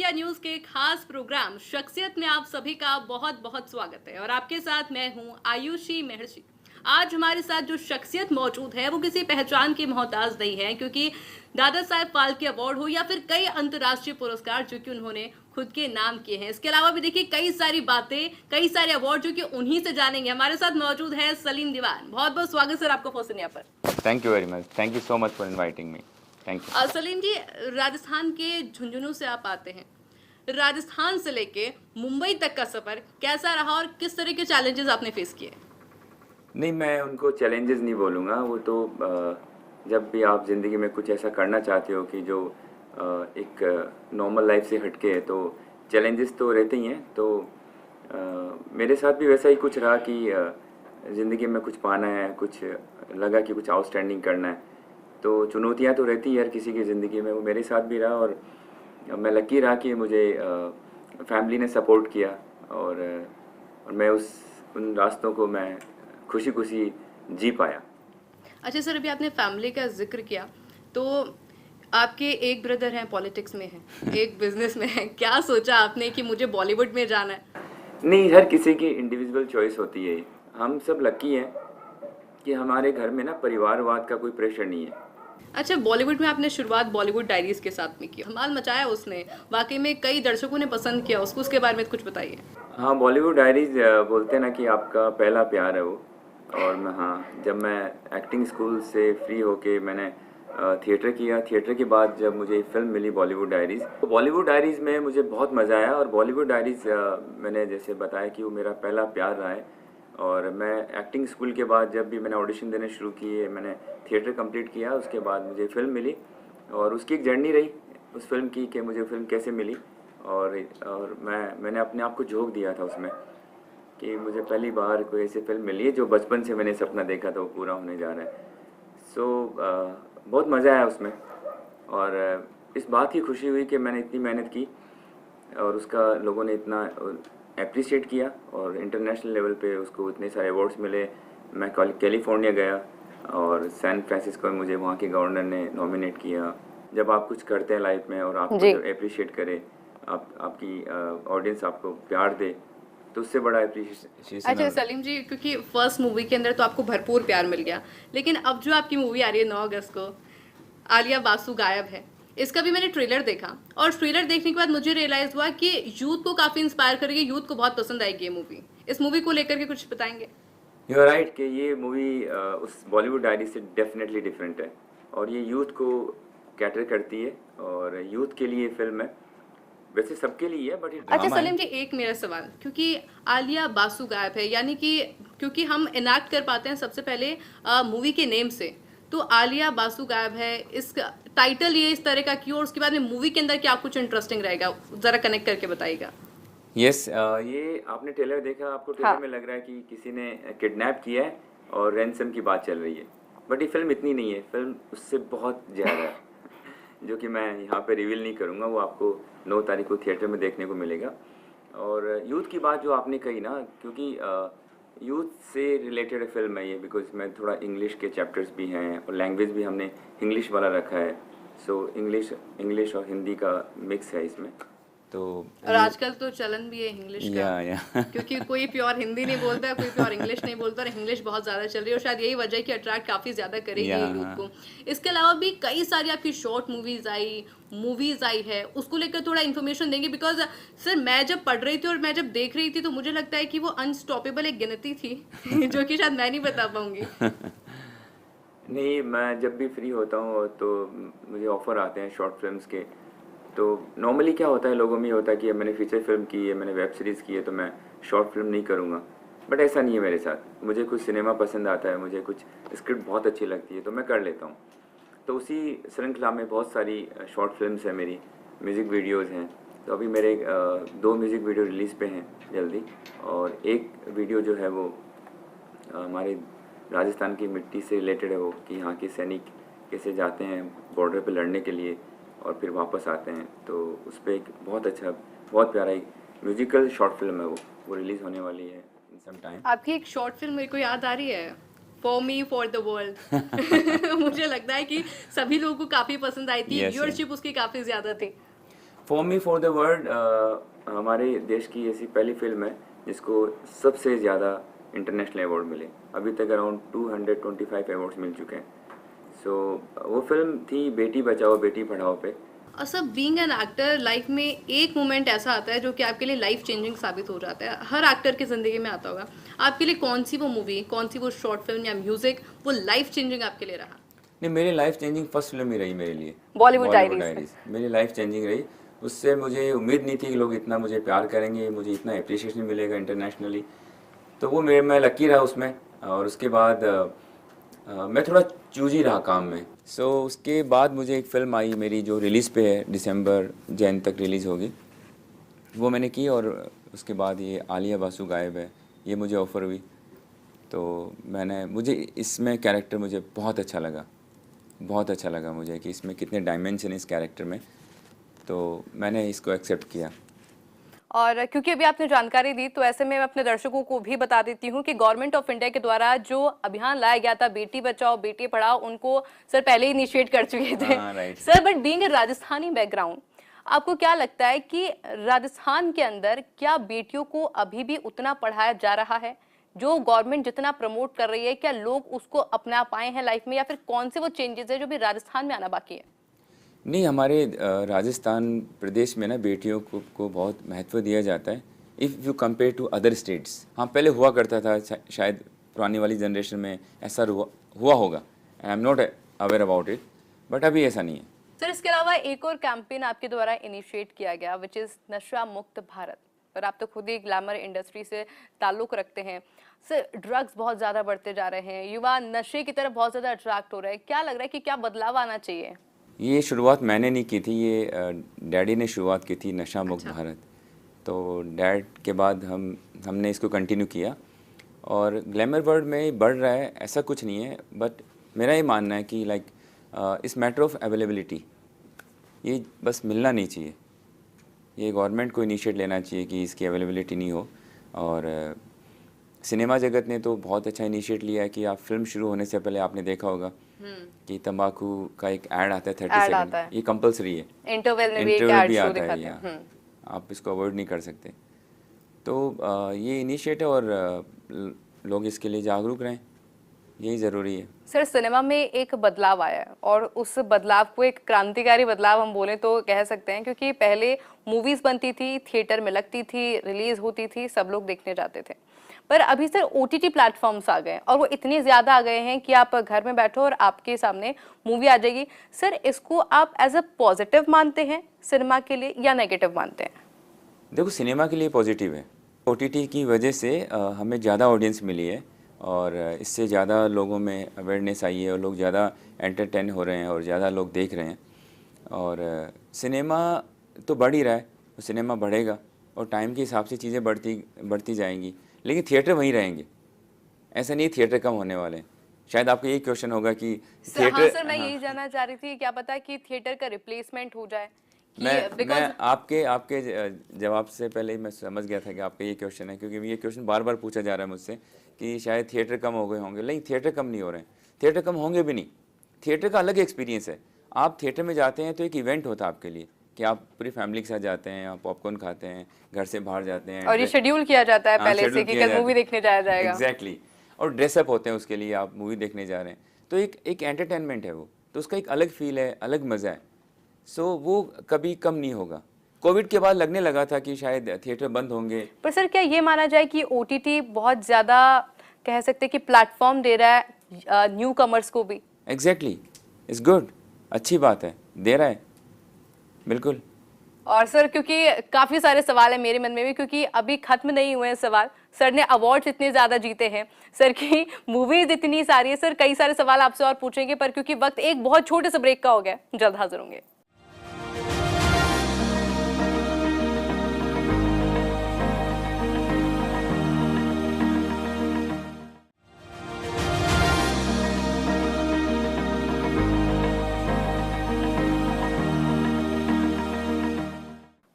India news के खास programme शख्सियत में आप सभी का बहुत बहुत स्वागत है और आपके साथ मैं हूं आयुषी महर्षि। आज हमारे साथ जो शख्सियत मौजूद है वो किसी पहचान की मोहताज नहीं है, क्योंकि दादा साहेब फाल्के अवार्ड हो या फिर कई अंतर्राष्ट्रीय पुरस्कार जो कि उन्होंने खुद के नाम किए हैं। इसके अलावा भी देखिए कई सारी बातें, कई सारे अवार्ड जो कि उन्हीं से जानेंगे। हमारे साथ मौजूद है सलीम दीवान। बहुत बहुत स्वागत सर आपका फर्स्ट इंडिया पर। Thank you very much. Thank you so much for inviting me. Thank you. Salim ji, Rajasthan के झुंझुनू से आप आते हैं। राजस्थान से लेके मुंबई तक का सफर कैसा रहा और किस तरह के चैलेंजेस आपने फेस किए? नहीं, मैं उनको चैलेंजेस नहीं बोलूँगा। वो तो जब भी आप ज़िंदगी में कुछ ऐसा करना चाहते हो कि जो एक नॉर्मल लाइफ से हटके है, तो चैलेंजेस तो रहते ही हैं। तो मेरे साथ भी वैसा ही कुछ रहा कि ज़िंदगी में कुछ पाना है, कुछ लगा कि कुछ आउटस्टैंडिंग करना है, तो चुनौतियाँ तो रहती है हर किसी की ज़िंदगी में। वो मेरे साथ भी रहा और मैं लकी रहा कि मुझे फैमिली ने सपोर्ट किया और मैं उन रास्तों को मैं खुशी खुशी जी पाया। अच्छा सर, अभी आपने फैमिली का जिक्र किया, तो आपके एक ब्रदर हैं पॉलिटिक्स में हैं, एक बिजनेस में है। क्या सोचा आपने कि मुझे बॉलीवुड में जाना है? नहीं, हर किसी की इंडिविजुअल चॉइस होती है। हम सब लकी हैं कि हमारे घर में ना परिवारवाद का कोई प्रेशर नहीं है। अच्छा, बॉलीवुड में आपने शुरुआत बॉलीवुड डायरीज के साथ में की, धमाल मचाया उसने, वाकई में कई दर्शकों ने पसंद किया उसको। उसके बारे में कुछ बताइए। हाँ, बॉलीवुड डायरीज बोलते हैं ना कि आपका पहला प्यार है वो। और जब मैं एक्टिंग स्कूल से फ्री होके मैंने थिएटर किया। थिएटर के बाद जब मुझे फिल्म मिली बॉलीवुड डायरीज़, तो बॉलीवुड डायरीज़ में मुझे बहुत मज़ा आया। और बॉलीवुड डायरीज़ मैंने जैसे बताया कि वो मेरा पहला प्यार रहा है। और मैं एक्टिंग स्कूल के बाद जब भी मैंने ऑडिशन देने शुरू किए, मैंने थिएटर कंप्लीट किया, उसके बाद मुझे फ़िल्म मिली और उसकी एक जर्नी रही उस फिल्म की कि मुझे फ़िल्म कैसे मिली। और मैंने अपने आप को झोंक दिया था उसमें कि मुझे पहली बार कोई ऐसी फिल्म मिली है जो बचपन से मैंने सपना देखा था वो पूरा होने जा रहा है। बहुत मज़ा आया उसमें। और इस बात की खुशी हुई कि मैंने इतनी मेहनत की और उसका लोगों ने इतना अप्रिशिएट किया और इंटरनेशनल लेवल पे उसको इतने सारे अवार्ड्स मिले। मैं कैलिफोर्निया गया और सैन फ्रांसिस्को में मुझे वहाँ के गवर्नर ने नॉमिनेट किया। जब आप कुछ करते हैं लाइफ में और आपको जब अप्रिशिएट करे, आपकी ऑडियंस आपको प्यार दे, तो उससे बड़ा अप्रिशिएशन। अच्छा सलीम जी, क्योंकि फर्स्ट मूवी के अंदर तो आपको भरपूर प्यार मिल गया, लेकिन अब जो आपकी मूवी आ रही है 9 अगस्त को, आलिया बासु गायब है, इसका भी मैंने ट्रेलर देखा और ट्रेलर देखने के बाद मुझे रियलाइज हुआ कि यूथ को काफी इंस्पायर करेगी, यूथ को बहुत पसंद आएगी ये मूवी। इस मूवी को लेकर के कुछ बताएंगे? यू आर राइट कि ये मूवी उस बॉलीवुड डायरी से डेफिनेटली डिफरेंट है और ये यूथ को कैटर करती है और यूथ के लिए फिल्म है। वैसे सबके लिए है, बट ये अच्छा सलीम जी, एक मेरा सवाल, क्योंकि आलिया बासु गायब है, यानी कि क्योंकि हम इनैक्ट कर पाते हैं सबसे पहले मूवी के नेम से, तो आलिया बासु गायब है, इस टाइटल ये इस तरह का क्यों, और उसके बाद में मूवी के अंदर क्या कुछ इंटरेस्टिंग रहेगा, जरा कनेक्ट करके बताइएगा। यस, ये आपने ट्रेलर देखा, आपको ट्रेलर हाँ। में लग रहा है कि किसी ने किडनैप किया है और रैंसम की बात चल रही है, बट ये फिल्म इतनी नहीं है। फिल्म उससे बहुत ज़्यादा है जो कि मैं यहाँ पे रिवील नहीं करूँगा। वो आपको 9 तारीख को थिएटर में देखने को मिलेगा। और यूथ की बात जो आपने कही ना, क्योंकि यूथ से रिलेटेड फिल्म है ये, बिकॉज मैं थोड़ा इंग्लिश के चैप्टर्स भी हैं और लैंग्वेज भी हमने इंग्लिश वाला रखा है। सो इंग्लिश और हिंदी का मिक्स है इसमें। तो और आजकल तो चलन भी है इंग्लिश का, या क्योंकि कोई प्योर हिंदी नहीं बोलता है, कोई प्योर इंग्लिश नहीं बोलता, और इंग्लिश बहुत ज़्यादा चल रही है और शायद यही वजह है कि अट्रैक्ट काफ़ी ज़्यादा करेगी यूथ को। इसके अलावा भी कई सारी आपकी शॉर्ट मूवीज़ आई है, उसको लेकर थोड़ा इन्फॉर्मेशन देंगे, बिकॉज सर मैं जब पढ़ रही थी और मैं जब देख रही थी तो मुझे लगता है कि वो अनस्टॉपेबल एक गिनती थी जो कि शायद मैं नहीं बता पाऊंगी। नहीं, मैं जब भी फ्री होता हूँ तो मुझे ऑफ़र आते हैं शॉर्ट फिल्म्स के। तो नॉर्मली क्या होता है, लोगों में ये होता है कि मैंने फीचर फिल्म की है, मैंने वेब सीरीज़ की है, तो मैं शॉर्ट फिल्म नहीं करूँगा। बट ऐसा नहीं है मेरे साथ। मुझे कुछ सिनेमा पसंद आता है, मुझे कुछ स्क्रिप्ट बहुत अच्छी लगती है, तो मैं कर लेता हूँ। तो उसी श्रृंखला में बहुत सारी शॉर्ट फिल्म्स हैं मेरी, म्यूज़िक वीडियोज़ हैं। तो अभी मेरे 2 म्यूज़िक वीडियो रिलीज़ पे हैं जल्दी, और एक वीडियो जो है वो हमारे राजस्थान की मिट्टी से रिलेटेड है, वो कि यहाँ के सैनिक कैसे जाते हैं बॉर्डर पे लड़ने के लिए और फिर वापस आते हैं। तो उस पर एक बहुत अच्छा, बहुत प्यारा एक म्यूजिकल शॉर्ट फिल्म है, वो रिलीज़ होने वाली है इन सम टाइम। आपकी एक शॉर्ट फिल्म मेरे को याद आ रही है, for me for the world. मुझे लगता है कि सभी लोगों को काफ़ी पसंद आई थी, Yes, व्यूअरशिप उसकी काफ़ी ज़्यादा थी। For me for the world हमारे देश की ऐसी पहली फिल्म है जिसको सबसे ज़्यादा इंटरनेशनल अवार्ड मिले। अभी तक अराउंड 225 अवार्ड्स मिल चुके हैं। सो वो फिल्म थी बेटी बचाओ बेटी पढ़ाओ पे। अच्छा, बीइंग एन एक्टर लाइफ में एक मोमेंट ऐसा आता है जो कि आपके लिए लाइफ चेंजिंग साबित हो जाता है, हर एक्टर की ज़िंदगी में आता होगा। आपके लिए कौन सी वो मूवी, कौन सी वो शॉर्ट फिल्म या म्यूजिक वो लाइफ चेंजिंग आपके लिए रहा? नहीं, मेरी लाइफ चेंजिंग फर्स्ट फिल्म ही रही मेरे लिए, बॉलीवुड डायरीज। मेरी लाइफ चेंजिंग रही। उससे मुझे उम्मीद नहीं थी कि लोग इतना मुझे प्यार करेंगे, मुझे इतना अप्रिशिएशन मिलेगा इंटरनेशनली। तो वो मैं लकी रहा उसमें। और उसके बाद मैं थोड़ा चूजी रहा काम में। सो उसके बाद मुझे एक फ़िल्म आई मेरी जो रिलीज़ पे है, दिसंबर जैन तक रिलीज़ होगी, वो मैंने की। और उसके बाद ये आलिया बासु गायब है, ये मुझे ऑफ़र हुई। तो मुझे इसमें कैरेक्टर मुझे बहुत अच्छा लगा मुझे कि इसमें कितने डायमेंशन है इस कैरेक्टर में, तो मैंने इसको एक्सेप्ट किया। और क्योंकि अभी आपने जानकारी दी तो ऐसे में मैं अपने दर्शकों को भी बता देती हूँ कि गवर्नमेंट ऑफ इंडिया के द्वारा जो अभियान लाया गया था बेटी बचाओ बेटी पढ़ाओ, उनको सर पहले ही इनिशिएट कर चुके थे। Right. Sir, but being a Rajasthani background, आपको क्या लगता है कि राजस्थान के अंदर क्या बेटियों को अभी भी उतना पढ़ाया जा रहा है जो गवर्नमेंट जितना प्रमोट कर रही है? क्या लोग उसको अपना पाए हैं लाइफ में, या फिर कौन से वो चेंजेस है जो भी राजस्थान में आना बाकी है? नहीं, हमारे राजस्थान प्रदेश में ना बेटियों को बहुत महत्व दिया जाता है if you compare to other states. हाँ, पहले हुआ करता था, शायद पुरानी वाली जनरेशन में ऐसा हुआ होगा, I am not aware about it, but अभी ऐसा नहीं है। सर, इसके अलावा एक और कैंपेन आपके द्वारा इनिशिएट किया गया विच इज़ नशा मुक्त भारत, और आप तो खुद ही ग्लैमर इंडस्ट्री से ताल्लुक़ रखते हैं। सर, ड्रग्स बहुत ज़्यादा बढ़ते जा रहे हैं, युवा नशे की तरफ बहुत ज़्यादा अट्रैक्ट हो रहे हैं, क्या लग रहा है कि क्या बदलाव आना चाहिए? ये शुरुआत मैंने नहीं की थी, ये डैडी ने शुरुआत की थी नशा मुक्त भारत। तो डैड के बाद हमने इसको कंटिन्यू किया और ग्लैमर वर्ल्ड में बढ़ रहा है, ऐसा कुछ नहीं है। बट मेरा ये मानना है कि लाइक इस मैटर ऑफ अवेलेबिलिटी, ये बस मिलना नहीं चाहिए, ये गवर्नमेंट को इनिशिएट लेना चाहिए कि इसकी अवेलेबिलिटी नहीं हो। और सिनेमा जगत ने तो बहुत अच्छा इनिशिएट लिया है कि आप फिल्म शुरू होने से पहले आपने देखा होगा कि तंबाकू का एक ऐड आता है 30 सेकंड, ये कंपलसरी है, इंटरवल में भी एक इंटरवल ऐड भी शो आता है, दिखाते हैं। आप इसको अवॉइड नहीं कर सकते। तो ये इनिशिएट है और लोग इसके लिए जागरूक रहें, यही ज़रूरी है। सर, सिनेमा में एक बदलाव आया है और उस बदलाव को एक क्रांतिकारी बदलाव हम बोलें तो कह सकते हैं, क्योंकि पहले मूवीज बनती थी, थिएटर में लगती थी, रिलीज होती थी, सब लोग देखने जाते थे। पर अभी सर ओटीटी प्लेटफॉर्म्स आ गए और वो इतने ज़्यादा आ गए हैं कि आप घर में बैठो और आपके सामने मूवी आ जाएगी। सर, इसको आप एज अ पॉजिटिव मानते हैं सिनेमा के लिए या नेगेटिव मानते हैं? देखो, सिनेमा के लिए पॉजिटिव है। ओटीटी की वजह से हमें ज़्यादा ऑडियंस मिली है और इससे ज़्यादा लोगों में अवेयरनेस आई है और लोग ज़्यादा एंटरटेन हो रहे हैं और ज़्यादा लोग देख रहे हैं। और सिनेमा तो बढ़ ही रहा है, सिनेमा बढ़ेगा और टाइम के हिसाब से चीज़ें बढ़ती जाएंगी, लेकिन थिएटर वहीं रहेंगे। ऐसा नहीं थिएटर कम होने वाले हैं। शायद आपका यही क्वेश्चन होगा कि थिएटर। हाँ सर, मैं यही जानना चाह रही थी, क्या पता कि थिएटर का रिप्लेसमेंट हो जाए। मैं आपके जवाब से पहले ही मैं समझ गया था कि आपका ये क्वेश्चन है, क्योंकि ये क्वेश्चन बार बार पूछा जा रहा है मुझसे कि शायद थिएटर कम हो गए होंगे। नहीं, थिएटर कम नहीं हो रहे हैं, थिएटर कम होंगे भी नहीं। थिएटर का अलग एक्सपीरियंस है। आप थिएटर में जाते हैं तो एक इवेंट होता है आपके लिए कि आप पूरी फैमिली के साथ जाते हैं, आप पॉपकॉर्न खाते हैं, घर से बाहर जाते हैं और ये शेड्यूल किया जाता है पहले से कि कल मूवी देखने जाया जाएगा। एग्जैक्टली। और ड्रेसअप होते हैं उसके लिए, आप मूवी देखने जा रहे हैं, तो एक एंटरटेनमेंट है वो, तो उसका एक अलग फील है, अलग मज़ा है। सो वो कभी कम नहीं होगा। कोविड के बाद लगने लगा था कि शायद थिएटर बंद होंगे। पर सर, क्या ये माना जाए कि ओटीटी बहुत ज़्यादा कह सकते हैं कि प्लेटफॉर्म दे रहा है न्यू कमर्स को भी? एग्जैक्टली, इट्स गुड, अच्छी बात है, दे रहा है, बिल्कुल। और सर, क्योंकि काफ़ी सारे सवाल हैं मेरे मन में भी, क्योंकि अभी खत्म नहीं हुए हैं सवाल। सर ने अवार्ड्स इतने ज़्यादा जीते हैं, सर की मूवीज इतनी सारी है, सर कई सारे सवाल आपसे और पूछेंगे, पर क्योंकि वक्त एक बहुत छोटे से ब्रेक का हो गया, जल्द हाजिर होंगे।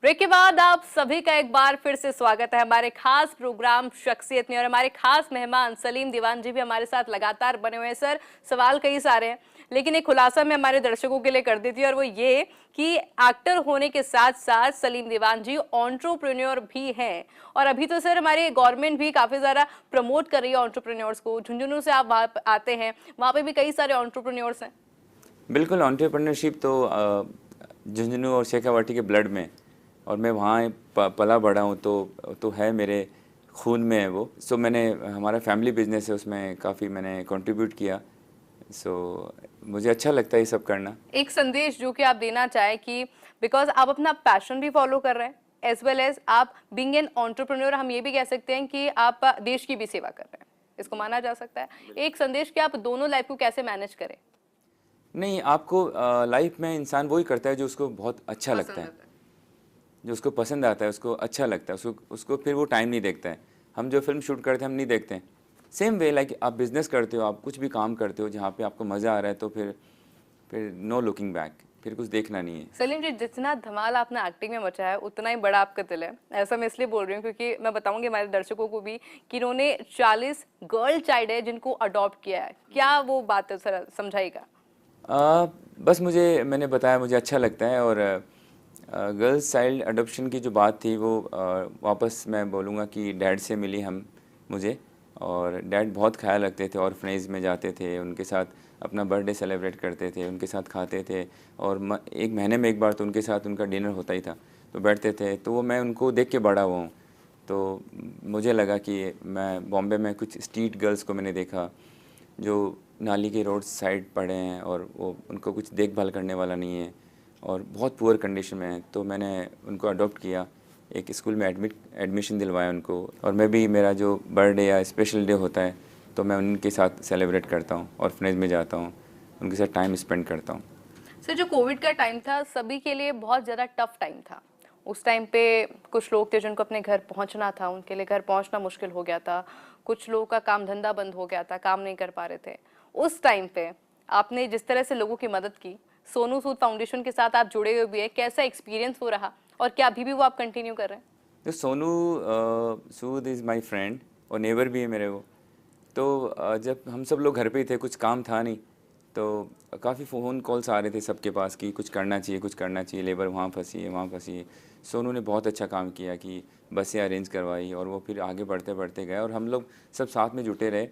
ब्रेक के बाद आप सभी का एक बार फिर से स्वागत है हमारे खास प्रोग्राम शख्सियत में। और हमारे खास मेहमान सलीम दीवान जी भी हमारे साथ लगातार बने हुए हैं। सर, सवाल कई सारे हैं, लेकिन एक खुलासा मैं हमारे दर्शकों के लिए कर देती हूँ, और वो ये कि एक्टर होने के साथ साथ सलीम दीवान जी एंटरप्रेन्योर भी हैं। और अभी तो सर हमारी गवर्नमेंट भी काफी ज्यादा प्रमोट कर रही है एंटरप्रेन्योर्स को। झुंझुनू से आप वहाँ आते हैं, वहाँ पे भी कई सारे एंटरप्रेन्योर्स हैं। बिल्कुल, एंटरप्रेन्योरशिप तो झुंझुनू और शेखावाटी के ब्लड में, और मैं वहाँ पला बड़ा हूँ, तो है मेरे खून में है वो। सो मैंने, हमारा फैमिली बिजनेस है, उसमें काफ़ी मैंने कंट्रीब्यूट किया। सो मुझे अच्छा लगता है ये सब करना। एक संदेश जो कि आप देना चाहें कि बिकॉज आप अपना पैशन भी फॉलो कर रहे हैं एज वेल एज आप बीइंग एन एंटरप्रेन्योर, हम ये भी कह सकते हैं कि आप देश की भी सेवा कर रहे हैं, इसको माना जा सकता है। एक संदेश कि आप दोनों लाइफ को कैसे मैनेज करें। नहीं, आपको लाइफ में इंसान वही करता है जो उसको बहुत अच्छा लगता है, जो उसको पसंद आता है, उसको अच्छा लगता है, उसको फिर वो टाइम नहीं देखता है। हम जो फिल्म शूट करते हैं हम नहीं देखते हैं। सेम वे लाइक आप बिज़नेस करते हो, आप कुछ भी काम करते हो जहाँ पे आपको मज़ा आ रहा है, तो फिर नो लुकिंग बैक, फिर कुछ देखना नहीं है। सलीम जी, जितना धमाल आपने एक्टिंग में मचा है उतना ही बड़ा आपका दिल है। ऐसा मैं इसलिए बोल रही हूँ क्योंकि मैं बताऊंगी हमारे दर्शकों को भी कि इन्होंने 40 गर्ल चाइल्ड है जिनको अडॉप्ट किया है। क्या वो बात है सर, समझाइएगा। बस मैंने बताया, मुझे अच्छा लगता है। और गर्ल्स चाइल्ड अडॉप्शन की जो बात थी वो वापस मैं बोलूँगा कि डैड से मिली मुझे। और डैड बहुत ख्याल रखते थे, ऑर्फनेज में जाते थे, उनके साथ अपना बर्थडे सेलिब्रेट करते थे, उनके साथ खाते थे, और एक महीने में एक बार तो उनके साथ उनका डिनर होता ही था, तो बैठते थे। तो वो मैं उनको देख के बड़ा हुआ हूँ। तो मुझे लगा कि मैं बॉम्बे में कुछ स्ट्रीट गर्ल्स को मैंने देखा जो नाली के रोड साइड पड़े हैं, और वो उनको कुछ देखभाल करने वाला नहीं है, और बहुत पुअर कंडीशन में है। तो मैंने उनको अडॉप्ट किया, एक स्कूल में एडमिशन दिलवाया उनको। और मैं भी, मेरा जो बर्थडे या स्पेशल डे होता है तो मैं उनके साथ सेलिब्रेट करता हूँ, ऑर्फनेज में जाता हूँ, उनके साथ टाइम स्पेंड करता हूँ। सर, जो कोविड का टाइम था सभी के लिए बहुत ज़्यादा टफ टाइम था। उस टाइम पे कुछ लोग थे जिनको अपने घर पहुंचना था, उनके लिए घर पहुंचना मुश्किल हो गया था। कुछ लोगों का काम धंधा बंद हो गया था, काम नहीं कर पा रहे थे। उस टाइम पे आपने जिस तरह से लोगों की मदद की, सोनू सूद फाउंडेशन के साथ आप जुड़े हुए भी है, कैसा एक्सपीरियंस वो रहा और क्या अभी भी वो आप कंटिन्यू कर रहे हैं? तो Sonu Sood is my friend और नेबर भी है मेरे वो। तो जब हम सब लोग घर पे ही थे, कुछ काम था नहीं, तो काफ़ी फ़ोन कॉल्स आ रहे थे सबके पास कि कुछ करना चाहिए, कुछ करना चाहिए, लेबर वहाँ फंसी है, वहाँ फंसी है। सोनू ने बहुत अच्छा काम किया कि बसें अरेंज करवाई, और वो फिर आगे बढ़ते बढ़ते गए, और हम लोग सब साथ में जुटे रहे।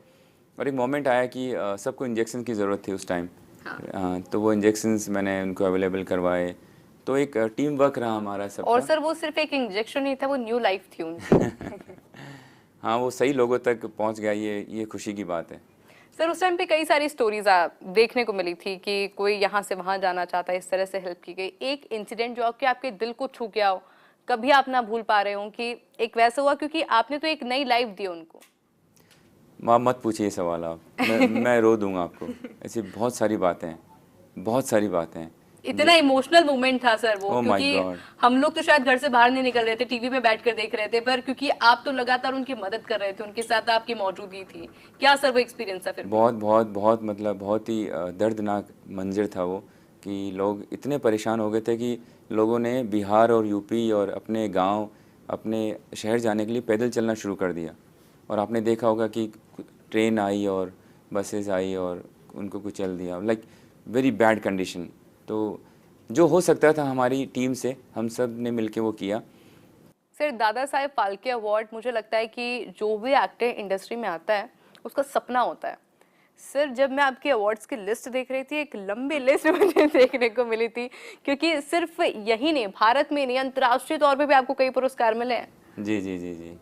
और एक मोमेंट आया कि सबको इंजेक्शन की ज़रूरत थी उस टाइम। तो वो इंजेक्शंस मैंने उनको अवेलेबल करवाए। तो एक टीम वर्क रहा हमारा सबका। और सर, वो सिर्फ एक इंजेक्शन नहीं था, वो न्यू लाइफ थी उनकी। हाँ, वो सही लोगों तक पहुंच गया, ये खुशी की बात है। सर, उस टाइम पे कई सारी स्टोरीज देखने को मिली थी कि कोई यहाँ से वहाँ जाना चाहता है, इस तरह से हेल्प की गई। एक इंसिडेंट जो आपके दिल को छू गया हो, कभी आप ना भूल पा रहे हो कि एक वैसा हुआ, क्योंकि आपने तो एक नई लाइफ दी उनको। मत पूछिए सवाल आप, मैं रो दूंगा आपको। ऐसी बहुत सारी बातें हैं, बहुत सारी बातें हैं। इतना इमोशनल मोमेंट था सर वो, ओह माय क्योंकि गॉड। हम लोग तो शायद घर से बाहर नहीं निकल रहे थे, टीवी पे बैठ कर देख रहे थे, पर क्योंकि आप तो लगातार उनकी मदद कर रहे थे, उनके साथ आपकी मौजूदगी थी। क्या सर वो एक्सपीरियंस था फिर? बहुत बहुत बहुत, मतलब बहुत ही दर्दनाक मंजर था वो, कि लोग इतने परेशान हो गए थे कि लोगों ने बिहार और यूपी और अपने गांव, अपने शहर जाने के लिए पैदल चलना शुरू कर दिया। और आपने देखा होगा कि ट्रेन आई और बसेस आई और उनको कुचल दिया, लाइक वेरी बैड कंडीशन। तो जो हो सकता था हमारी टीम से, हम सब ने मिलके वो किया। सर, दादा साहेब फाल्के अवार्ड, मुझे लगता है कि जो भी एक्टर इंडस्ट्री में आता है उसका सपना होता है। सर, जब मैं आपके अवार्ड्स की लिस्ट देख रही थी, एक लंबी लिस्ट मुझे देखने को मिली थी, क्योंकि सिर्फ यही नहीं, भारत में नहीं, अंतर्राष्ट्रीय तौर पे भी आपको कई पुरस्कार मिले हैं। जी जी जी जी।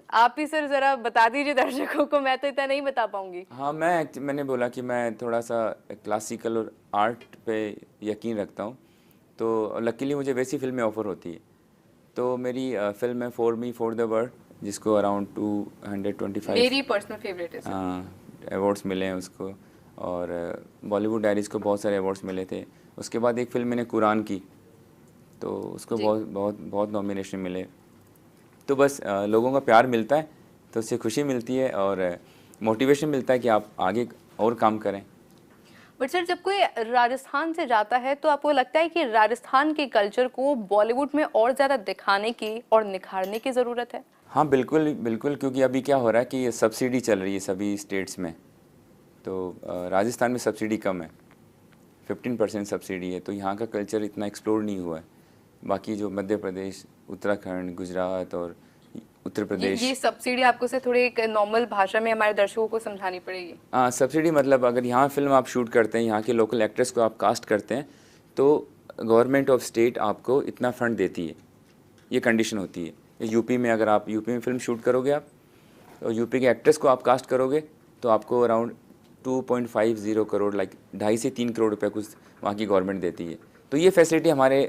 आप ही सर जरा बता दीजिए दर्शकों को, मैं तो इतना नहीं बता पाऊंगी। हाँ, मैंने बोला कि मैं थोड़ा सा क्लासिकल और आर्ट पे यकीन रखता हूँ। तो लकीली मुझे वैसी फिल्में ऑफ़र होती है। तो मेरी फिल्म है for me for the world, जिसको अराउंड 225 मेरी पर्सनल फेवरेट है सर। अवार्ड्स मिले हैं उसको। और बॉलीवुड डायरीज़ को बहुत सारे अवार्ड्स मिले थे। उसके बाद एक फ़िल्म मैंने कुरान की, तो उसको बहुत बहुत बहुत नॉमिनेशन मिले। तो बस लोगों का प्यार मिलता है तो उससे खुशी मिलती है, और मोटिवेशन मिलता है कि आप आगे और काम करें। बट सर जब कोई राजस्थान से जाता है तो आपको लगता है कि राजस्थान के कल्चर को बॉलीवुड में और ज़्यादा दिखाने की और निखारने की ज़रूरत है? हाँ बिल्कुल बिल्कुल, क्योंकि अभी क्या हो रहा है कि ये सब्सिडी चल रही है सभी स्टेट्स में। तो राजस्थान में सब्सिडी कम है, 15% सब्सिडी है, तो यहाँ का कल्चर इतना एक्सप्लोर नहीं हुआ है। बाकी जो मध्य प्रदेश, उत्तराखंड, गुजरात और उत्तर प्रदेश। ये सब्सिडी आपको से थोड़ी एक नॉर्मल भाषा में हमारे दर्शकों को समझानी पड़ेगी। हाँ, सब्सिडी मतलब अगर यहाँ फिल्म आप शूट करते हैं, यहाँ के लोकल एक्टर्स को आप कास्ट करते हैं, तो गवर्नमेंट ऑफ स्टेट आपको इतना फंड देती है, ये कंडीशन होती है। यूपी में अगर आप यूपी में फिल्म शूट करोगे आप, तो यूपी के एक्टर्स को आप कास्ट करोगे तो आपको अराउंड 2.50 करोड़, लाइक 2.5 से 3 करोड़ रुपए कुछ वहाँ की गवर्नमेंट देती है। तो ये फैसिलिटी हमारे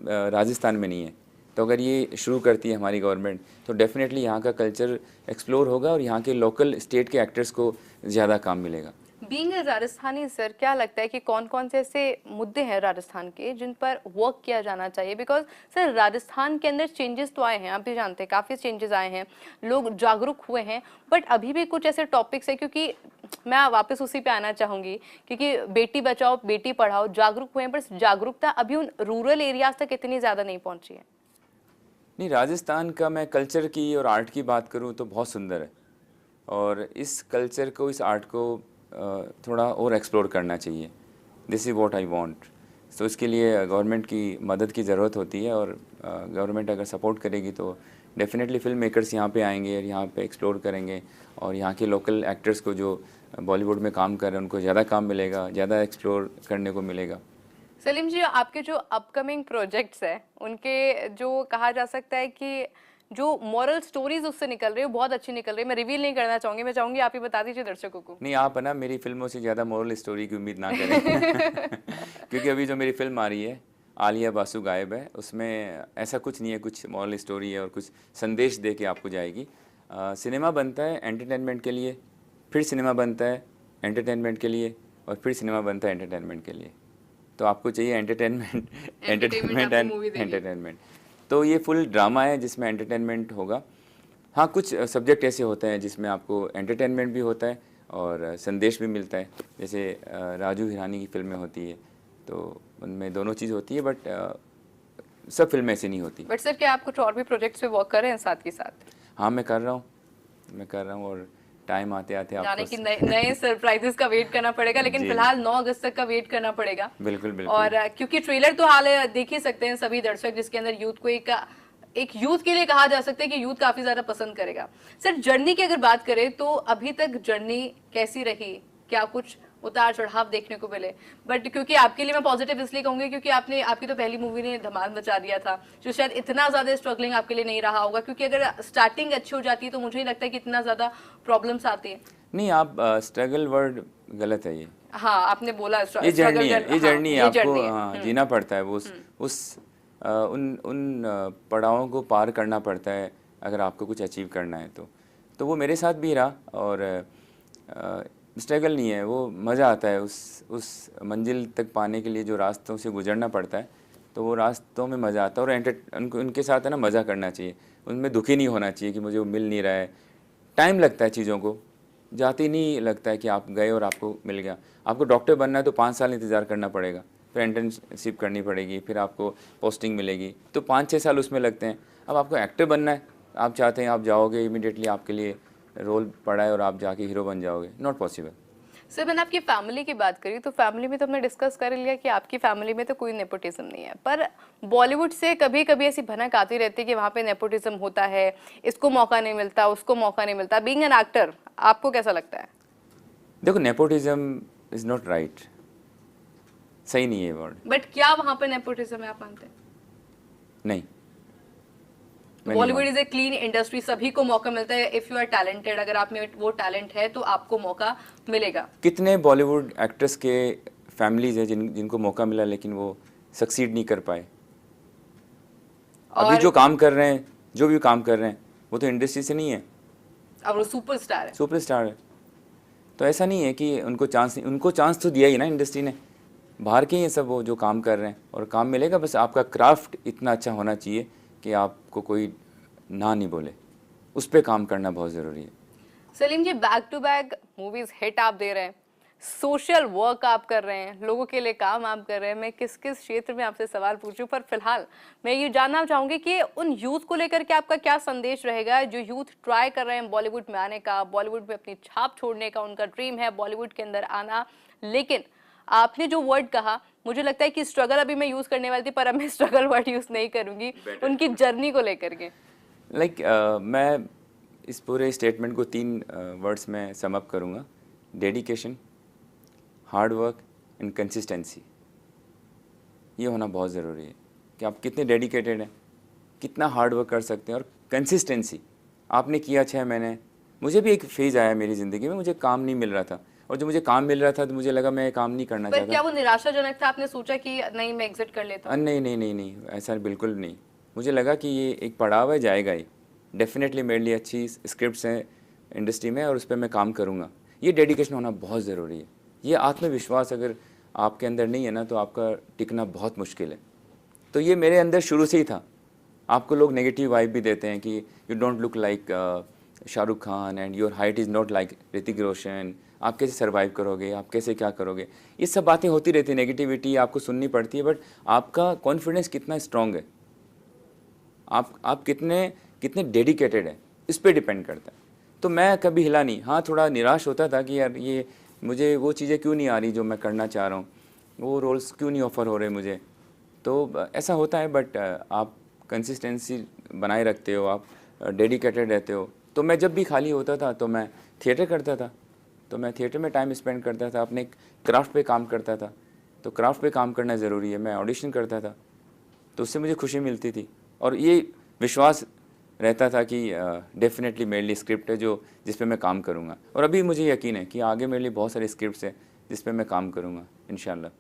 राजस्थान में नहीं है। तो अगर ये शुरू करती है हमारी गवर्नमेंट तो डेफिनेटली यहाँ का कल्चर एक्सप्लोर होगा और यहाँ के लोकल स्टेट के एक्टर्स को ज़्यादा काम मिलेगा। बीइंग अ राजस्थानी सर, क्या लगता है कि कौन कौन से ऐसे मुद्दे हैं राजस्थान के जिन पर वर्क किया जाना चाहिए? बिकॉज सर राजस्थान के अंदर चेंजेस तो आए हैं, आप भी जानते हैं काफ़ी चेंजेस आए हैं, लोग जागरूक हुए हैं, बट अभी भी कुछ ऐसे टॉपिक्स हैं, क्योंकि मैं वापस उसी पे आना चाहूँगी, क्योंकि बेटी बचाओ बेटी पढ़ाओ जागरूक हुए हैं, पर जागरूकता अभी उन रूरल एरियाज तक इतनी ज़्यादा नहीं पहुँची है। नहीं, राजस्थान का मैं कल्चर की और आर्ट की बात करूँ तो बहुत सुंदर है, और इस कल्चर को, इस आर्ट को थोड़ा और एक्सप्लोर करना चाहिए। This is what I want. तो इसके लिए गवर्नमेंट की मदद की ज़रूरत होती है, और गवर्नमेंट अगर सपोर्ट करेगी तो डेफिनेटली फिल्म मेकर्स यहाँ पे आएंगे और यहाँ पे एक्सप्लोर करेंगे, और यहाँ के लोकल एक्टर्स को जो बॉलीवुड में काम कर रहे हैं उनको ज़्यादा काम मिलेगा, ज़्यादा एक्सप्लोर करने को मिलेगा। सलीम जी, आपके जो अपकमिंग प्रोजेक्ट्स हैं उनके जो कहा जा सकता है कि जो मॉरल स्टोरीज उससे निकल रही है वो बहुत अच्छी निकल रही है, मैं रिवील नहीं करना चाहूंगी, मैं चाहूंगी आप ही बता दीजिए दर्शकों को। नहीं, आप है ना मेरी फिल्मों से ज़्यादा मोरल स्टोरी की उम्मीद ना करें क्योंकि अभी जो मेरी फिल्म आ रही है आलिया बासु गायब है, उसमें ऐसा कुछ नहीं है, कुछ मॉरल स्टोरी है और कुछ संदेश दे के आपको जाएगी। सिनेमा बनता है एंटरटेनमेंट के लिए, फिर सिनेमा बनता है एंटरटेनमेंट के लिए, और फिर सिनेमा बनता है एंटरटेनमेंट के लिए। तो आपको चाहिए एंटरटेनमेंट एंटरटेनमेंट एंड एंटरटेनमेंट। तो ये फुल ड्रामा है जिसमें एंटरटेनमेंट होगा। हाँ, कुछ सब्जेक्ट ऐसे होते हैं जिसमें आपको एंटरटेनमेंट भी होता है और संदेश भी मिलता है, जैसे राजू हिरानी की फिल्में होती है तो उनमें दोनों चीज़ होती है, बट सब फिल्में ऐसी नहीं होती। बट सर क्या आप कुछ और भी प्रोजेक्ट्स पे वर्क कर रहे हैं साथ के साथ? हाँ, मैं कर रहा हूँ और टाइम आते आते जाने आपको की नए सरप्राइजेस का वेट करना पड़ेगा, लेकिन फिलहाल 9 अगस्त तक का वेट करना पड़ेगा। बिल्कुल बिल्कुल। और क्योंकि ट्रेलर तो हाल देख ही सकते हैं सभी दर्शक, जिसके अंदर यूथ को एक यूथ के लिए कहा जा सकता है कि यूथ काफी ज्यादा पसंद करेगा। सर जर्नी की अगर बात करें तो अभी तक जर्नी कैसी रही, क्या कुछ उतार चढ़ाव देखने को मिले? बट क्योंकि आपके लिए मैं पॉजिटिव इसलिए कहूंगी क्योंकि आपकी तो पहली मूवी ने धमाल मचा दिया था, जो शायद इतना ज्यादा स्ट्रगलिंग आपके लिए नहीं रहा होगा, क्योंकि अगर स्टार्टिंग अच्छी हो जाती है तो मुझे नहीं लगता कि इतना ज्यादा प्रॉब्लम्स आती है। नहीं, आप स्ट्रगल वर्ड गलत है ये। हाँ, आपने बोला ये जर्नी है, ये जर्नी है, आपको हाँ जीना पड़ता है, वो उन पड़ावों को पार करना पड़ता है अगर आपको कुछ अचीव करना है तो वो मेरे साथ भी रहा। और स्ट्रगल नहीं है, वो मज़ा आता है उस मंजिल तक पाने के लिए जो रास्तों से गुजरना पड़ता है, तो वो रास्तों में मज़ा आता है। और उनके साथ है ना मज़ा करना चाहिए, उनमें दुखी नहीं होना चाहिए कि मुझे वो मिल नहीं रहा है। टाइम लगता है चीज़ों को, जाते नहीं लगता है कि आप गए और आपको मिल गया। आपको डॉक्टर बनना है तो 5 साल इंतज़ार करना पड़ेगा, फिर इंटर्नशिप करनी पड़ेगी, फिर आपको पोस्टिंग मिलेगी, तो 5-6 साल उसमें लगते हैं। अब आपको एक्टर बनना है, आप चाहते हैं आप जाओगे इमीडिएटली आपके लिए रोल पड़ा है और आप जाके हीरो बन जाओगे, नॉट पॉसिबल। सर मैंने आपकी फैमिली की बात करी तो फैमिली में तो हमने डिस्कस कर लिया कि आपकी फैमिली में तो कोई नेपोटिज्म नहीं है, पर बॉलीवुड से कभी कभी ऐसी भनक आती रहती है कि वहाँ पे नेपोटिज्म होता है, इसको मौका नहीं मिलता, उसको मौका नहीं मिलता। बीइंग एन एक्टर आपको कैसा लगता है? देखो, नेपोटिज्म इज नॉट राइट, सही नहीं है वर्ड। बट क्या वहाँ पे नेपोटिज्म है, आप मानते हैं? नहीं, Bollywood is a clean industry, सभी को मौका मिलता है। इफ यू आर टैलेंटेड, अगर आप में वो टैलेंट है तो आपको मौका मिलेगा। कितने बॉलीवुड एक्ट्रेस के फैमिलीज हैं जिनको मौका मिला लेकिन वो सक्सीड नहीं कर पाए। अभी जो काम कर रहे हैं, जो भी काम कर रहे हैं, वो तो इंडस्ट्री से नहीं है, अब वो सुपरस्टार है। सुपरस्टार है। तो ऐसा नहीं है कि उनको चांस नहीं, उनको चांस तो दिया ही ना इंडस्ट्री ने। बाहर के ही सब वो जो काम कर रहे हैं और काम मिलेगा, बस आपका क्राफ्ट इतना अच्छा होना चाहिए कि आपको कोई ना नहीं बोले, उस पर काम करना बहुत ज़रूरी है। Salim ji, back to back movies hit आप दे रहे हैं, सोशल वर्क आप कर रहे हैं, लोगों के लिए काम आप कर रहे हैं, मैं किस किस क्षेत्र में आपसे सवाल पूछूं, पर फिलहाल मैं ये जानना चाहूंगी कि उन यूथ को लेकर के आपका क्या संदेश रहेगा जो यूथ ट्राई कर रहे हैं बॉलीवुड में आने का, बॉलीवुड में अपनी छाप छोड़ने का, उनका ड्रीम है बॉलीवुड के अंदर आना, लेकिन आपने जो वर्ड कहा, मुझे लगता है कि स्ट्रगल अभी मैं यूज करने वाली थी, पर अब मैं स्ट्रगल वर्ड यूज नहीं करूंगी, उनकी जर्नी को लेकर के। मैं इस पूरे स्टेटमेंट को 3 वर्ड्स में सम अप करूँगा। Dedication, hard work and consistency. ये होना बहुत ज़रूरी है कि आप कितने डेडिकेटेड हैं, कितना हार्ड वर्क कर सकते हैं, और कंसिस्टेंसी। आपने किया 6 महीने। मुझे भी एक फेज़ आया मेरी ज़िंदगी में, मुझे काम नहीं मिल रहा था, और जब मुझे काम मिल रहा था तो मुझे लगा मैं काम नहीं करना पर चाहता। क्या वो निराशाजनक था, आपने सोचा कि नहीं मैं एग्जिट कर लेता हूँ? नहीं नहीं नहीं नहीं, ऐसा बिल्कुल नहीं। मुझे लगा कि ये एक पड़ाव है, जाएगा ही। डेफिनेटली मेरे लिए अच्छी स्क्रिप्ट्स हैं इंडस्ट्री में, और उस पर मैं काम करूँगा। ये डेडिकेशन होना बहुत ज़रूरी है। ये आत्मविश्वास अगर आपके अंदर नहीं है ना, तो आपका टिकना बहुत मुश्किल है। तो ये मेरे अंदर शुरू से ही था। आपको लोग नेगेटिव वाइब भी देते हैं कि you don't look like Shahrukh Khan and your height is not like Hrithik Roshan, आप कैसे सर्वाइव करोगे, आप कैसे क्या करोगे। ये सब बातें होती रहती है, नेगेटिविटी आपको सुननी पड़ती है, बट आपका कॉन्फिडेंस कितना स्ट्रॉन्ग है, आप कितने कितने डेडिकेटेड है, इस पर डिपेंड करता है। तो मैं कभी हिला नहीं। हाँ, थोड़ा निराश होता था कि यार ये मुझे वो चीज़ें क्यों नहीं आ रही जो मैं करना चाह रहा हूँ, वो रोल्स क्यों नहीं ऑफ़र हो रहे मुझे। तो ऐसा होता है, बट आप कंसिस्टेंसी बनाए रखते हो, आप डेडिकेटेड रहते हो। तो मैं जब भी खाली होता था तो मैं थिएटर करता था, तो मैं थिएटर में टाइम स्पेंड करता था, अपने क्राफ्ट पे काम करता था। तो क्राफ्ट पे काम करना ज़रूरी है। मैं ऑडिशन करता था, तो उससे मुझे खुशी मिलती थी, और ये विश्वास रहता था कि डेफिनेटली मेरे लिए स्क्रिप्ट है जो जिस पे मैं काम करूँगा। और अभी मुझे यकीन है कि आगे मेरे लिए बहुत सारे स्क्रिप्ट्स हैं जिस पे मैं काम करूँगा इंशाल्लाह।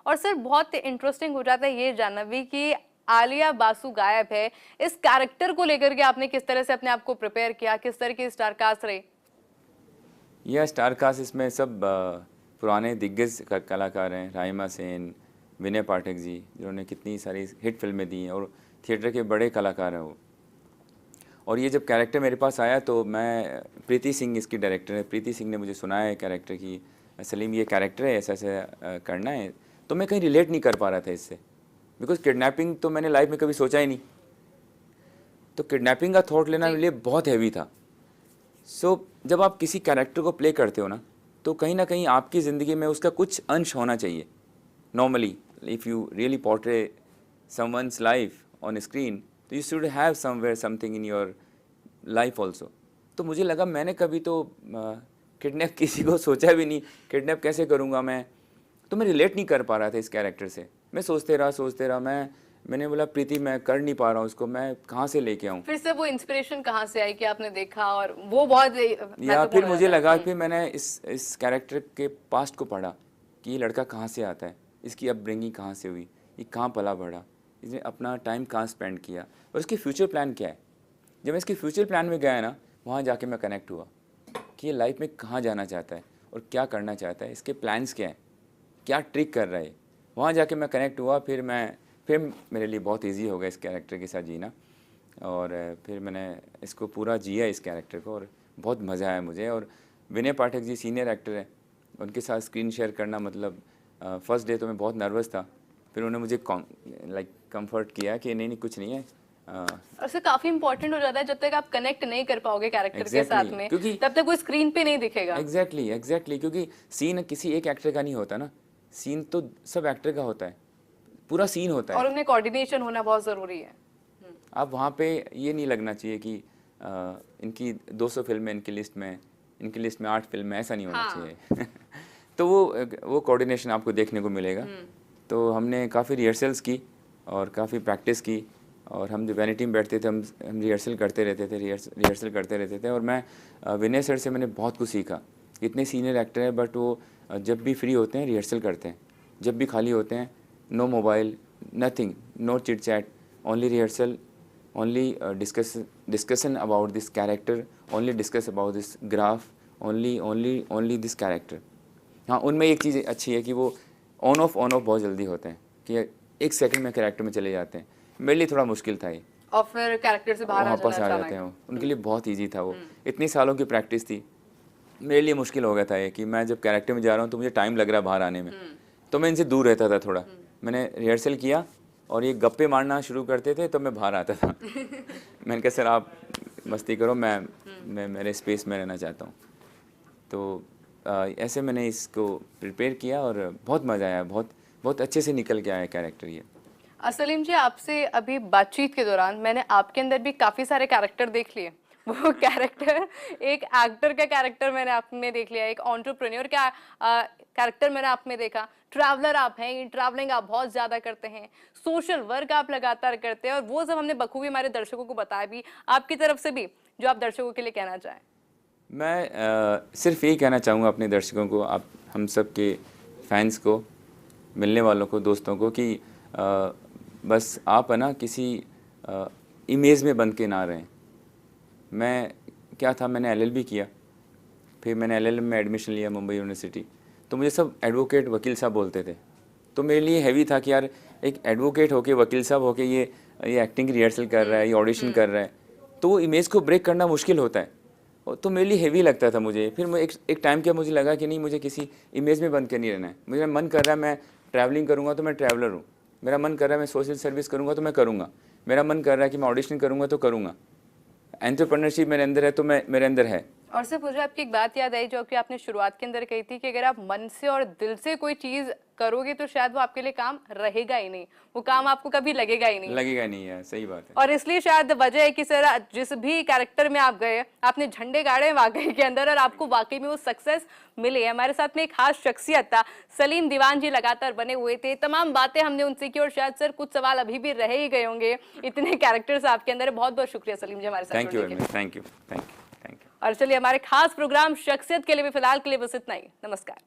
और सर बहुत इंटरेस्टिंग हो जाता है ये जानना भी कि आलिया बासु गायब है, इस कैरेक्टर को लेकर के आपने किस तरह से अपने आप को प्रिपेयर किया, किस तरह की स्टार कास्ट रही? यह स्टार कास्ट इसमें सब पुराने दिग्गज कलाकार हैं। राइमा सेन, विनय पाठक जी, जिन्होंने कितनी सारी हिट फिल्में दी हैं, और थिएटर के बड़े कलाकार हैं वो। और ये जब कैरेक्टर मेरे पास आया तो मैं, प्रीति सिंह इसकी डायरेक्टर है, प्रीति सिंह ने मुझे सुनाया है कैरेक्टर की, सलीम ये कैरेक्टर है, ऐसा ऐसा करना है। तो मैं कहीं रिलेट नहीं कर पा रहा था इससे, बिकॉज किडनैपिंग तो मैंने लाइफ में कभी सोचा ही नहीं। तो किडनैपिंग का थॉट लेना मेरे लिए बहुत हैवी था। सो जब आप किसी कैरेक्टर को प्ले करते हो ना, तो कहीं ना कहीं आपकी ज़िंदगी में उसका कुछ अंश होना चाहिए। Normally if you really portray someone's life on screen, तो you should have somewhere something in your life also. तो मुझे लगा, मैंने कभी तो किडनैप किसी को सोचा भी नहीं, किडनैप कैसे करूँगा मैं। तो मैं रिलेट नहीं कर पा रहा था इस कैरेक्टर से। मैं सोचते रहा मैंने बोला प्रीति मैं कर नहीं पा रहा हूँ इसको, मैं कहाँ से लेके आऊँ। फिर से वो इंस्पिरेशन कहाँ से आई कि आपने देखा और वो बहुत या फिर मुझे लगा कि मैंने इस कैरेक्टर के पास्ट को पढ़ा कि ये लड़का कहाँ से आता है, इसकी अपब्रिंगिंग कहाँ से हुई, ये कहाँ पला बढ़ा, इसने अपना टाइम कहाँ स्पेंड किया, और इसकी फ्यूचर प्लान क्या है। जब मैं इसके फ्यूचर प्लान में गया ना, वहाँ जाके मैं कनेक्ट हुआ कि ये लाइफ में कहाँ जाना चाहता है और क्या करना चाहता है, इसके प्लान्स क्या हैं, क्या ट्रिक कर रहा है। वहाँ जाके मैं कनेक्ट हुआ। फिर मेरे लिए बहुत इजी हो गया इस कैरेक्टर के साथ जीना, और फिर मैंने इसको पूरा जिया इस कैरेक्टर को, और बहुत मज़ा आया मुझे। और विनय पाठक जी सीनियर एक्टर हैं, उनके साथ स्क्रीन शेयर करना, मतलब फर्स्ट डे तो मैं बहुत नर्वस था। फिर उन्होंने मुझे कंफर्ट किया कि नहीं नहीं कुछ नहीं है। और से काफी इंपॉर्टेंट हो जाता है, जब तक आप कनेक्ट नहीं कर पाओगे कैरेक्टर के साथ में, क्योंकि तब तक वो स्क्रीन पे नहीं दिखेगा। एग्जैक्टली क्योंकि सीन किसी एक एक्टर का नहीं होता ना, सीन तो सब एक्टर का होता है, पूरा सीन होता है, और उनमें कोऑर्डिनेशन होना बहुत जरूरी है। आप वहाँ पे ये नहीं लगना चाहिए कि इनकी 200 फिल्में इनकी लिस्ट में 8 फिल्में, ऐसा नहीं होना चाहिए। तो वो कोऑर्डिनेशन आपको देखने को मिलेगा। तो हमने काफ़ी रिहर्सल्स की और काफ़ी प्रैक्टिस की, और हम जब वैनिटी में बैठते थे हम रिहर्सल करते रहते थे। और मैं विनय सर से मैंने बहुत कुछ सीखा। इतने सीनियर एक्टर हैं, बट वो जब भी फ्री होते हैं रिहर्सल करते हैं, जब भी खाली होते हैं, no mobile, nothing, no chit chat, only rehearsal, only discussion about this character, only discuss about this graph, only this character. हाँ, उनमें एक चीज़ अच्छी है कि वो ऑन ऑफ बहुत जल्दी होते हैं, कि 1 सेकंड में कैरेक्टर में चले जाते हैं। मेरे लिए थोड़ा मुश्किल था ये, और फिर कैरेक्टर से बाहर वापस आ जाते हैं वो। उनके लिए बहुत ईजी था वो, इतनी सालों की प्रैक्टिस थी। मेरे लिए मुश्किल हो गया था ये कि मैं जब कैरेक्टर में जा रहा हूँ तो मुझे टाइम लग रहा है बाहर आने में, तो मैं इनसे दूर रहता था थोड़ा। मैंने रिहर्सल किया और ये गप्पे मारना शुरू करते थे तो मैं बाहर आता था। मैंने कहा सर आप मस्ती करो, मैं मेरे स्पेस में रहना चाहता हूँ। तो ऐसे मैंने इसको प्रिपेयर किया और बहुत मज़ा आया, बहुत बहुत अच्छे से निकल के आया कैरेक्टर ये। सलीम जी, आपसे अभी बातचीत के दौरान मैंने आपके अंदर भी काफ़ी सारे कैरेक्टर देख लिए। वो कैरेक्टर, एक एक्टर का कैरेक्टर मैंने आप में देख लिया, एक एंटरप्रेन्योर का कैरेक्टर मैंने आप में देखा, ट्रैवलर आप हैं, ट्रैवलिंग आप बहुत ज़्यादा करते हैं, सोशल वर्क आप लगातार करते हैं, और वो सब हमने बखूबी हमारे दर्शकों को बताया भी। आपकी तरफ से भी जो आप दर्शकों के लिए कहना चाहें। मैं सिर्फ यही कहना चाहूँगा अपने दर्शकों को, आप हम सब के फैंस को, मिलने वालों को, दोस्तों को कि बस आप है ना किसी इमेज में बंध के ना रहें। मैं क्या था, मैंने एलएलबी किया, फिर मैंने एलएलएम में एडमिशन लिया मुंबई यूनिवर्सिटी, तो मुझे सब एडवोकेट वकील साहब बोलते थे। तो मेरे लिए हैवी था कि यार एक एडवोकेट होके, वकील साहब होके ये एक्टिंग की रिहर्सल कर रहा है, ये ऑडिशन कर रहा है, तो वो इमेज को ब्रेक करना मुश्किल होता है। तो मेरे लिए हेवी लगता था मुझे। फिर मैं एक टाइम के मुझे लगा कि नहीं, मुझे किसी इमेज में बंद के नहीं रहना है। मेरा मन कर रहा है मैं ट्रैवलिंग करूँगा तो मैं ट्रैवलर हूँ, मेरा मन कर रहा है मैं सोशल सर्विस करूँगा तो मैं करूँगा, मेरा मन कर रहा है कि मैं ऑडिशन करूँगा तो करूँगा। एंटरप्रेन्योरशिप मेरे अंदर है तो मैं मेरे अंदर है। और सिर्फ मुझे आपकी एक बात याद आई जो कि आपने शुरुआत के अंदर कही थी कि अगर आप मन से और दिल से कोई चीज करोगे तो शायद वो आपके लिए काम रहेगा ही नहीं, वो काम आपको कभी लगेगा ही नहीं। लगेगा नहीं है, सही बात है। और इसलिए शायद वजह है कि सर जिस भी कैरेक्टर में आप गए आपने झंडे गाड़े वाकई के अंदर और आपको वाकई में वो सक्सेस मिली है। हमारे साथ में एक खास शख्सियत था, सलीम दीवान जी लगातार बने हुए थे, तमाम बातें हमने उनसे की और शायद सर कुछ सवाल अभी भी रह ही गए होंगे, इतने कैरेक्टर्स आपके अंदर। बहुत बहुत शुक्रिया सलीम जी हमारे साथ थैंक यू, जुड़ने के। Thank you, thank you, thank you. और चलिए हमारे खास प्रोग्राम शख्सियत के लिए भी फिलहाल के लिए बस इतना ही। नमस्कार।